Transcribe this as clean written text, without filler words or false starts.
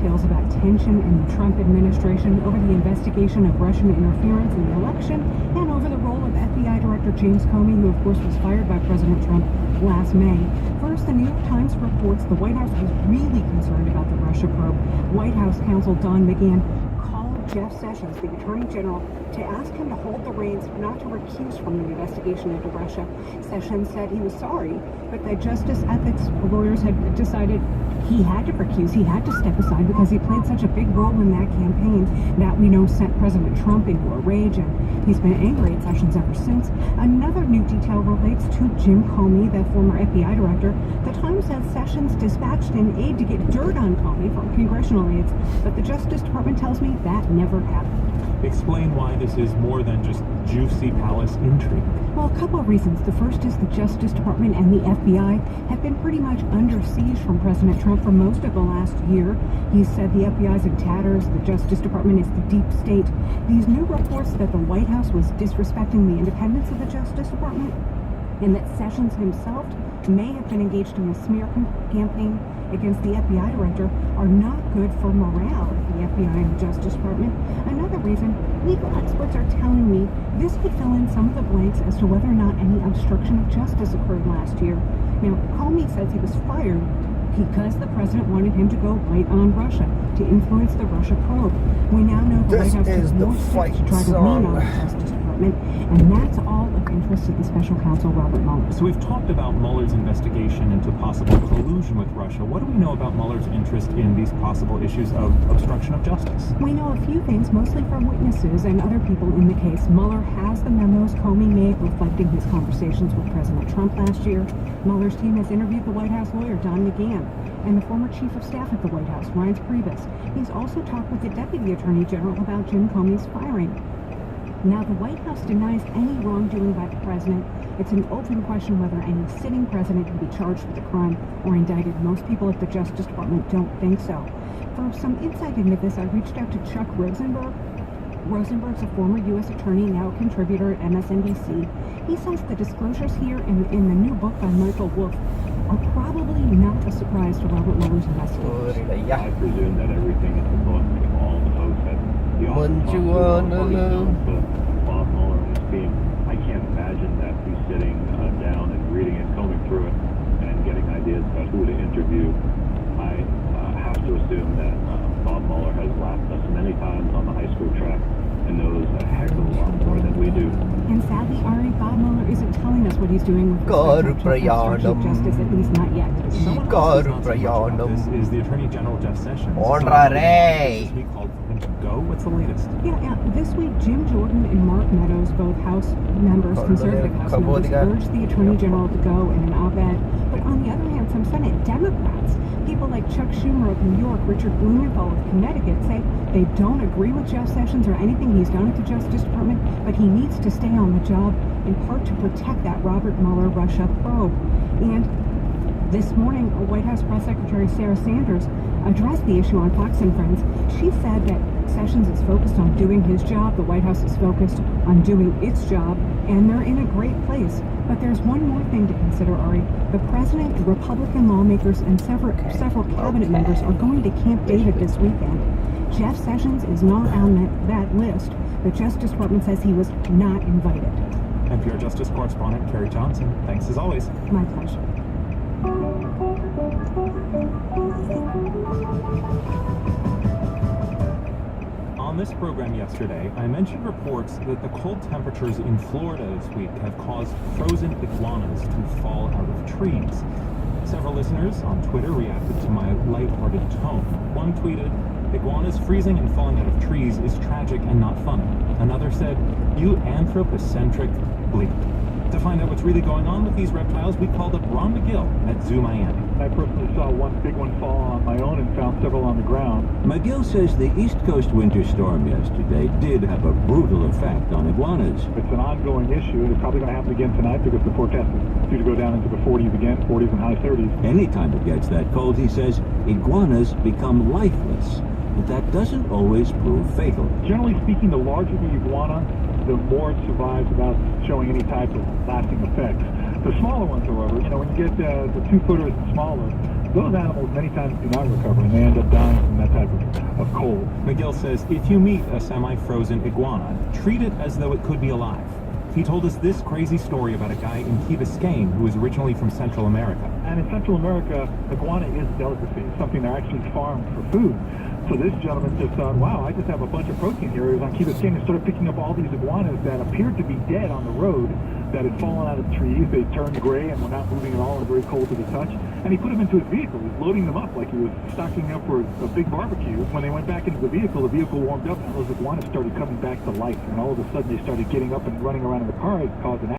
details about tension in the Trump administration over the investigation of Russian interference in the election and over the role of FBI Director James Comey, who of course was fired by President Trump last May. First, the New York Times reports the White House was really concerned about the Russia probe. White House counsel Don McGahn called Jeff Sessions, the Attorney General, to ask him to hold the reins, not to recuse from the investigation into Russia. Sessions said he was sorry, but that Justice Ethics lawyers had decided he had to recuse, he had to step aside because he played such a big role in that campaign that we know sent President Trump into a rage, and he's been angry at Sessions ever since. Another new detail relates to Jim Comey, the former FBI director. The Times says Sessions dispatched an aide to get dirt on Comey from congressional aides, but the Justice Department tells me that never happened. Explain why this is more than just juicy palace intrigue. Well, a couple of reasons. The first is the Justice Department and the FBI have been pretty much under siege from President Trump for most of the last year. He said the FBI is in tatters, the Justice Department is the deep state. These new reports that the White House was disrespecting the independence of the Justice Department and that Sessions himself may have been engaged in a smear campaign against the FBI director are not good for morale at the FBI and the Justice Department. Another reason, legal experts are telling me this could fill in some of the blanks as to whether or not any obstruction of justice occurred last year. Now, Comey says he was fired because the president wanted him to go right on Russia, to influence the Russia probe. We now know the White House has more steps to try to lean on the Justice Department, and that's all of interest to the special counsel Robert Mueller. So we've talked about Mueller's investigation into possible collusion with Russia. What do we know about Mueller's interest in these possible issues of obstruction of justice? We know a few things, mostly from witnesses and other people in the case. Mueller has the memos Comey made reflecting his conversations with President Trump last year. Mueller's team has interviewed the White House lawyer, Don McGahn, and the former chief of staff at the White House, Reince Priebus. He's also talked with the Deputy Attorney General about Jim Comey's firing. Now, the White House denies any wrongdoing by the president. It's an open question whether any sitting president can be charged with a crime or indicted. Most people at the Justice Department don't think so. For some insight into this, I reached out to Chuck Rosenberg. Rosenberg's a former U.S. attorney, now a contributor at MSNBC. He says the disclosures here in the new book by Michael Wolff are probably not a surprise to Robert Mueller's investigators. I presume that everything in the book, all the folks that the Bob Mueller and his team, I can't imagine that he's sitting down and reading it, combing through it, and getting ideas about who to interview. I have to assume that Bob Mueller has laughed us many times on the high school track and knows a heck of a lot more than we do. And sadly, Ari, Bob Mueller isn't telling us what he's doing with obstruction of justice, at least not yet. Someone else who's not so much about this is the Attorney General Jeff Sessions. This week called for him to go. What's the latest? Yeah. This week, Jim Jordan and Mark Meadows, both House members, conservative House members, urged the Attorney General to go in an op-ed. But on the other hand, some Senate Democrats, people like Chuck Schumer of New York, Richard Blumenthal of Connecticut, say they don't agree with Jeff Sessions or anything he's done at the Justice Department, but he needs to stay on the job in part to protect that Robert Mueller Russia probe. And this morning, White House Press Secretary Sarah Sanders addressed the issue on Fox and Friends. She said that Sessions is focused on doing his job, the White House is focused on doing its job, and they're in a great place. But there's one more thing to consider, Ari. The president, Republican lawmakers, and several cabinet members are going to Camp David this weekend. Jeff Sessions is not on that list. The Justice Department says he was not invited. NPR Justice Correspondent Carrie Johnson, thanks as always. My pleasure. On this program yesterday, I mentioned reports that the cold temperatures in Florida this week have caused frozen iguanas to fall out of trees. Several listeners on Twitter reacted to my lighthearted tone. One tweeted, "Iguanas freezing and falling out of trees is tragic and not funny." Another said, "You anthropocentric bleep." To find out what's really going on with these reptiles, we called up Ron McGill at Zoo Miami. I personally saw one big one fall on my own and found several on the ground. McGill says the East Coast winter storm yesterday did have a brutal effect on iguanas. It's an ongoing issue. It's probably going to happen again tonight because the forecast is due to go down into the 40s again, 40s and high 30s. Anytime it gets that cold, he says, iguanas become lifeless. But that doesn't always prove fatal. Generally speaking, the larger the iguana, the more it survives without showing any type of lasting effects. The smaller ones, however, when you get the 2-footers and smaller, those animals many times do not recover, and they end up dying from that type of cold. McGill says if you meet a semi-frozen iguana, treat it as though it could be alive. He told us this crazy story about a guy in Key Biscayne who was originally from Central America. And in Central America, iguana is a delicacy. It's something they're actually farmed for food. So this gentleman just thought, wow, I just have a bunch of protein here. He was on Key Biscayne and started picking up all these iguanas that appeared to be dead on the road, that had fallen out of trees. They turned gray and were not moving at all and very cold to the touch. And he put them into his vehicle. He was loading them up like he was stocking up for a big barbecue. When they went back into the vehicle warmed up, and those iguanas started coming back to life. And all of a sudden, they started getting up and running around in the car. It caused an accident.